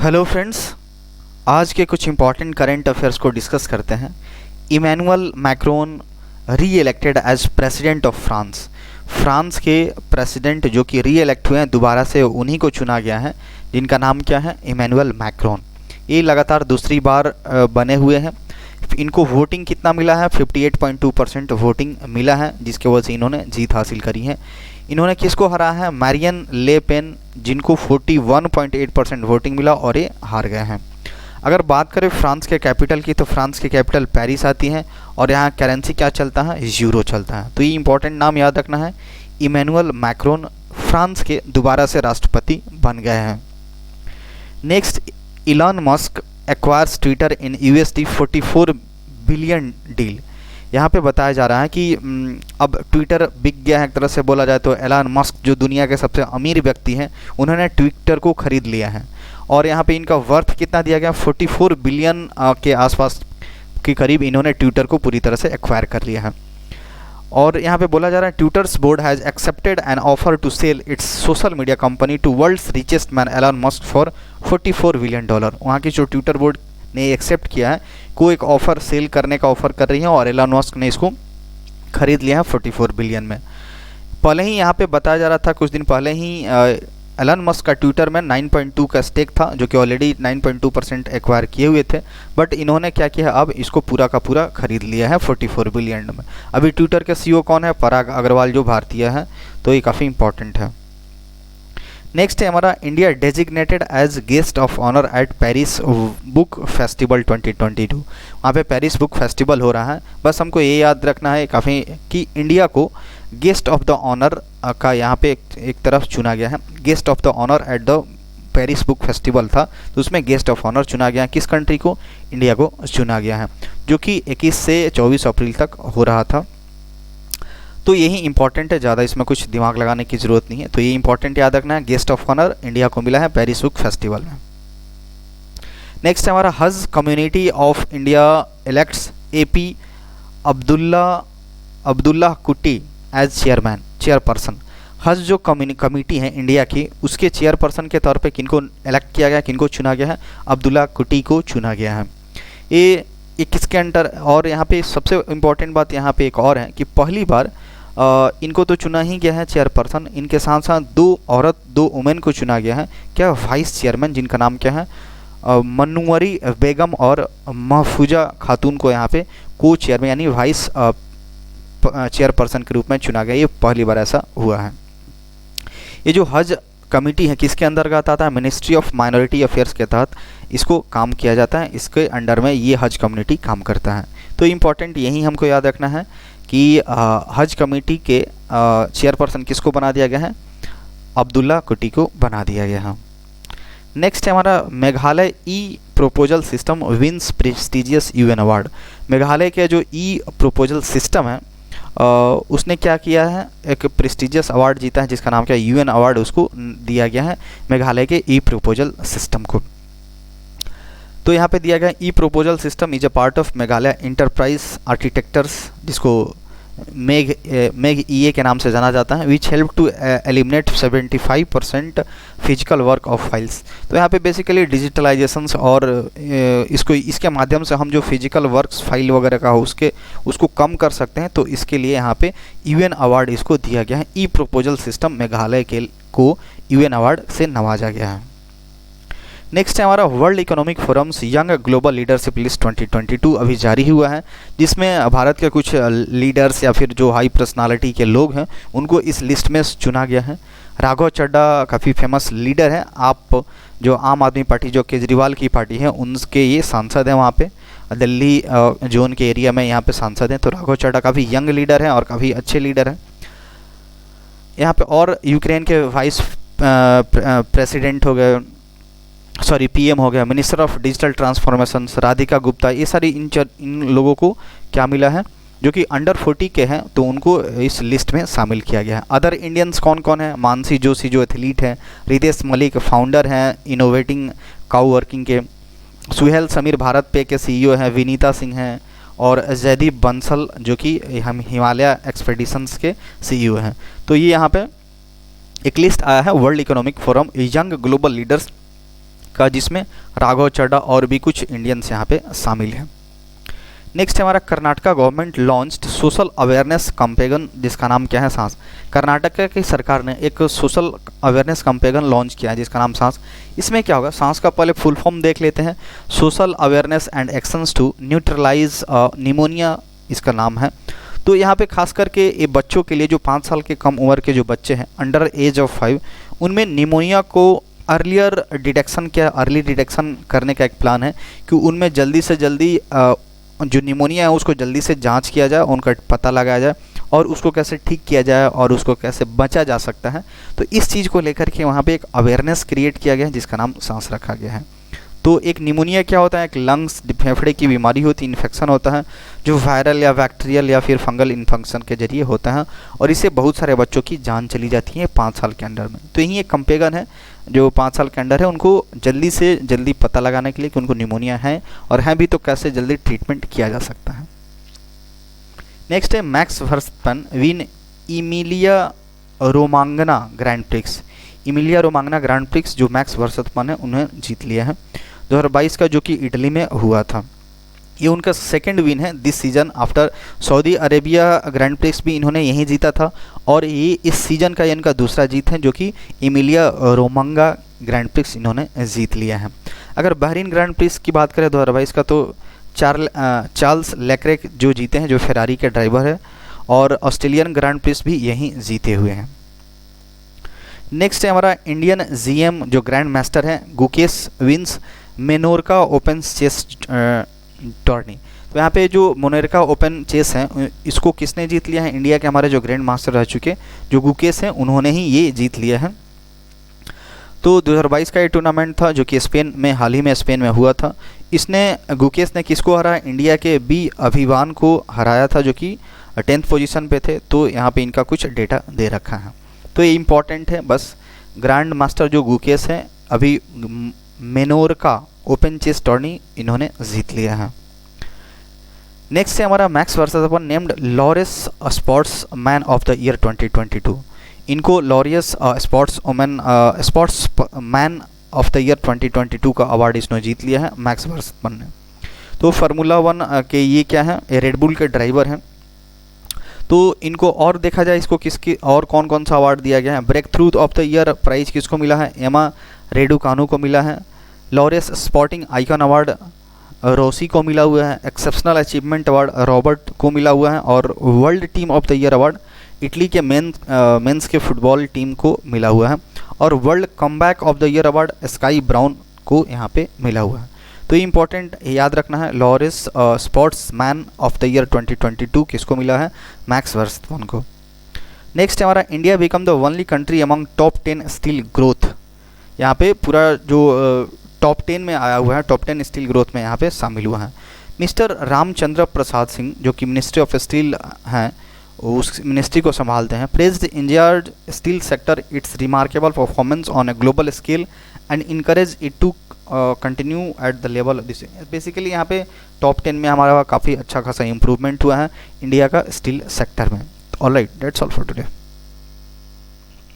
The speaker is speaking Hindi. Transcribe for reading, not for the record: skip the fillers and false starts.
हेलो फ्रेंड्स, आज के कुछ इम्पॉर्टेंट करंट अफेयर्स को डिस्कस करते हैं। Emmanuel Macron re elected as president of France. France के प्रेसिडेंट जो कि री इलेक्ट हुए हैं, दोबारा से उन्हीं को चुना गया है, जिनका नाम क्या है? Emmanuel Macron. ये लगातार दूसरी बार बने हुए हैं। इनको वोटिंग कितना मिला है? 58.2% वोटिंग मिला है, जिसके वजह से इन्होंने जीत हासिल करी है। इन्होंने किसको हरा है? मैरियन ले पेन, जिनको 41.8% वोटिंग मिला और ये हार गए हैं। अगर बात करें फ्रांस के कैपिटल की, तो फ्रांस की कैपिटल पेरिस आती है और यहाँ करेंसी क्या चलता है? यूरो चलता है। तो ये इंपॉर्टेंट नाम याद रखना है। इमैनुअल मैक्रोन फ्रांस के दोबारा से राष्ट्रपति बन गए हैं। Next, Elon Musk acquires Twitter in USD 44 billion deal. यहाँ पे बताया जा रहा है कि अब ट्विटर बिक गया है, एक तरह से बोला जाए तो। एलन मस्क जो दुनिया के सबसे अमीर व्यक्ति हैं, उन्होंने ट्विटर को खरीद लिया है और यहाँ पे इनका वर्थ कितना दिया गया? 44 बिलियन के आसपास के करीब इन्होंने ट्विटर को पूरी तरह से एक्वायर कर लिया है। और यहाँ पे बोला जा रहा है Twitter's board has accepted an offer to sell its social media company to world's richest man Elon Musk for $44 billion. वहाँ की जो ट्विटर बोर्ड ने एक्सेप्ट किया है, को एक ऑफ़र सेल करने का ऑफ़र कर रही है और एलन मस्क ने इसको खरीद लिया है 44 बिलियन में। पहले ही यहाँ पे बताया जा रहा था, कुछ दिन पहले ही एलन मस्क का ट्विटर में 9.2 का स्टेक था, जो कि ऑलरेडी 9.2% एक्वायर किए हुए थे। बट इन्होंने क्या किया है? अब इसको पूरा का पूरा खरीद लिया है 44 बिलियन में। अभी ट्विटर के CEO कौन है? पराग अग्रवाल, जो भारतीय है। तो ये काफ़ी इंपॉर्टेंट है। नेक्स्ट है हमारा, India designated as guest of honour at Paris Book Festival 2022। वहाँ पे पेरिस बुक फेस्टिवल हो रहा है। बस हमको ये याद रखना है काफ़ी कि इंडिया को गेस्ट ऑफ द ऑनर का यहाँ पे एक तरफ चुना गया है। Guest of the honour at the Paris Book Festival था, तो उसमें गेस्ट ऑफ ऑनर चुना गया है। किस कंट्री को? इंडिया को चुना गया है, जो कि 21 से 24 अप्रैल तक हो रहा था। तो यही इंपॉर्टेंट है, ज़्यादा इसमें कुछ दिमाग लगाने की ज़रूरत नहीं है। तो ये इंपॉर्टेंट याद रखना है, गेस्ट ऑफ ऑनर इंडिया को मिला है पेरिस बुक फेस्टिवल में। नेक्स्ट है हमारा, हज community of India elects AP Abdullah कुट्टी एज चेयरपर्सन। हज जो कमेटी है इंडिया की, उसके चेयरपर्सन के तौर पे किनको इलेक्ट किया गया, किनको चुना गया है? अब्दुल्ला कुट्टी को चुना गया है। ये किसके अंडर? और यहाँ पे सबसे इम्पॉर्टेंट बात यहाँ पे एक और है कि पहली बार इनको तो चुना ही गया है चेयरपर्सन, इनके साथ साथ 2 औरत 2 वुमेन को चुना गया है। क्या? वाइस चेयरमैन, जिनका नाम क्या है? मनूवरी बेगम और महफूजा खातून को यहाँ पे को चेयरमैन यानी वाइस चेयरपर्सन के रूप में चुना गया। ये पहली बार ऐसा हुआ है। ये जो हज कमेटी है किसके अंतर्गत आता है? मिनिस्ट्री ऑफ माइनॉरिटी अफेयर्स के तहत इसको काम किया जाता है। इसके अंडर में ये हज कम्युनिटी काम करता है। तो इम्पॉर्टेंट यही हमको याद रखना है कि हज कमेटी के चेयरपर्सन किसको बना दिया गया है? अब्दुल्ला कुट्टी को बना दिया गया है। नेक्स्ट है हमारा, Meghalaya proposal system wins prestigious UN award. Meghalaya के जो प्रपोजल सिस्टम है उसने क्या किया है? एक प्रेस्टिजियस अवार्ड जीता है, जिसका नाम क्या है? UN अवार्ड उसको दिया गया है, मेघालय के प्रपोजल सिस्टम को। तो यहाँ पे दिया गया proposal system is a part of Meghalaya enterprise architectures, जिसको मेघ EA के नाम से जाना जाता है, which help to eliminate 75% physical work of files. तो यहाँ पे बेसिकली डिजिटलाइजेशंस और इसके माध्यम से हम जो फिजिकल वर्क्स फाइल वगैरह का हो उसको कम कर सकते हैं। तो इसके लिए यहाँ पे UN अवार्ड इसको दिया गया है। प्रपोजल सिस्टम मेघालय को UN अवार्ड से नवाजा गया है। नेक्स्ट है हमारा, world economic forums young global leadership list 2022 अभी जारी हुआ है, जिसमें भारत के कुछ लीडर्स या फिर जो हाई पर्सनालिटी के लोग हैं उनको इस लिस्ट में चुना गया है। राघव चड्ढा काफ़ी फेमस लीडर है। आप जो आम आदमी पार्टी, जो केजरीवाल की पार्टी है, उनके ये सांसद हैं वहाँ पे दिल्ली जोन के एरिया में, यहाँ पे सांसद हैं। तो राघव चड्ढा काफ़ी यंग लीडर हैं और काफ़ी अच्छे लीडर हैं यहाँ पे। और यूक्रेन के वाइस प्रेसिडेंट हो गए, PM हो गया, minister of digital transformation Radhika Gupta, ये सारी इन लोगों को क्या मिला है? जो कि अंडर 40 के हैं, तो उनको इस लिस्ट में शामिल किया गया है। अदर इंडियंस कौन कौन है? मानसी जोशी जो एथलीट हैं, रितेश मलिक फाउंडर हैं इनोवेटिंग काउ वर्किंग के, सुहेल समीर भारत पे के CEO हैं, विनीता सिंह हैं, और जयदीप बंसल जो कि हम हिमालय एक्सपेडिशंस के CEO हैं। तो ये यहाँ पे एक लिस्ट आया है, world economic forum young global leaders का, जिसमें राघव चड्ढा और भी कुछ इंडियंस यहाँ पे शामिल हैं। नेक्स्ट है हमारा Karnataka government launched social awareness campaign, जिसका नाम क्या है, सांस। कर्नाटक की सरकार ने एक सोशल अवेयरनेस कैंपेन लॉन्च किया है जिसका नाम सांस। इसमें क्या होगा, सांस का पहले फुल फॉर्म देख लेते हैं। Social awareness and actions to neutralise pneumonia इसका नाम है। तो यहाँ पे खास करके ये बच्चों के लिए, जो 5 साल के कम उम्र के जो बच्चे हैं अंडर एज ऑफ 5, उनमें निमोनिया को अर्लियर डिटेक्शन करने का एक प्लान है कि उनमें जल्दी से जल्दी जो निमोनिया है उसको जल्दी से जांच किया जाए, उनका पता लगाया जाए और उसको कैसे ठीक किया जाए और उसको कैसे बचा जा सकता है। तो इस चीज़ को लेकर के वहाँ पे एक अवेयरनेस क्रिएट किया गया है जिसका नाम सांस रखा गया है। तो एक निमोनिया क्या होता है, एक लंग्स फेफड़े की बीमारी होती है, इन्फेक्शन होता है जो वायरल या बैक्टीरियल या फिर फंगल इन्फेक्शन के जरिए होता है और इससे बहुत सारे बच्चों की जान चली जाती है 5 साल के अंदर में। तो यही एक कैंपेन है जो 5 साल के अंदर है उनको जल्दी से जल्दी पता लगाने के लिए कि उनको निमोनिया है और है भी तो कैसे जल्दी ट्रीटमेंट किया जा सकता है। नेक्स्ट है Max Verstappen win Emilia Romagna Grand Prix. Emilia Romagna Grand Prix जो मैक्स वर्स्टपन है उन्हें जीत लिया है 2022 का, जो कि इटली में हुआ था। ये उनका सेकंड विन है this season after Saudi Arabia grand prix भी इन्होंने यहीं जीता था और ये इस सीजन का इनका दूसरा जीत है जो कि इमिलिया रोमांगा ग्रैंड प्रिक्स इन्होंने जीत लिया है। अगर बहरीन ग्रैंड प्रिक्स की बात करें 2022 का, तो चार्ल्स लेक्रेक जो जीते हैं, जो फेरारी के ड्राइवर है, और ऑस्ट्रेलियन ग्रैंड प्रिक्स भी यहीं जीते हुए हैं। नेक्स्ट है हमारा इंडियन जीएम जो ग्रैंड मास्टर है Gukesh wins Menorca Open chess tourney. तो यहाँ पे जो मोनेरका ओपन चेस है इसको किसने जीत लिया है, इंडिया के हमारे जो ग्रैंड मास्टर रह चुके जो गुकेश हैं उन्होंने ही ये जीत लिया है। तो 2022 का ये टूर्नामेंट था जो कि स्पेन में, हाल ही में स्पेन में हुआ था। इसने गुकेश ने किसको हराया, इंडिया के बी अभिवान को हराया था जो कि 10th पोजीशन पे थे। तो यहाँ पे इनका कुछ डेटा दे रखा है, तो ये इम्पॉर्टेंट है। बस ग्रैंड मास्टर जो गुकेश है अभी मेनोरका ओपन चेस टर्नी इन्होंने जीत लिया है। नेक्स्ट है हमारा max Verstappen named Laureus sports man of the year 2022। इनको Laureus sports man of the year 2022 का अवार्ड इसने जीत लिया है मैक्स वर्स्टपन ने। तो फार्मूला 1 के ये क्या है, रेडबुल के ड्राइवर हैं। तो इनको और देखा जाए इसको किसकी और कौन कौन सा अवार्ड दिया गया है, breakthrough of the year prize किसको मिला है, एमा रेडुकानू को मिला है। Laureus sporting icon award Rossi को मिला हुआ है। एक्सेप्शनल अचीवमेंट अवार्ड रॉबर्ट को मिला हुआ है और world team of the year award Italy के मेंस के फुटबॉल टीम को मिला हुआ है और world comeback of the year award sky brown को यहाँ पे मिला हुआ है। तो ये इंपॉर्टेंट याद रखना है, Laureus sports man of the year 2022 किसको मिला है, मैक्स वर्स्टपन को। नेक्स्ट है हमारा India become the only country among top 10 steel growth. यहाँ पे पूरा जो टॉप 10 में आया हुआ है, टॉप 10 स्टील ग्रोथ में यहाँ पे शामिल हुआ है। मिस्टर रामचंद्र प्रसाद सिंह जो कि मिनिस्ट्री ऑफ स्टील हैं, उस मिनिस्ट्री को संभालते हैं, praised India steel sector its remarkable performance on a global scale and encourage it to continue at the level of this. Basically यहाँ पे टॉप 10 में हमारा काफ़ी अच्छा खासा इंप्रूवमेंट हुआ है इंडिया का स्टील सेक्टर में। Alright, that's all for today.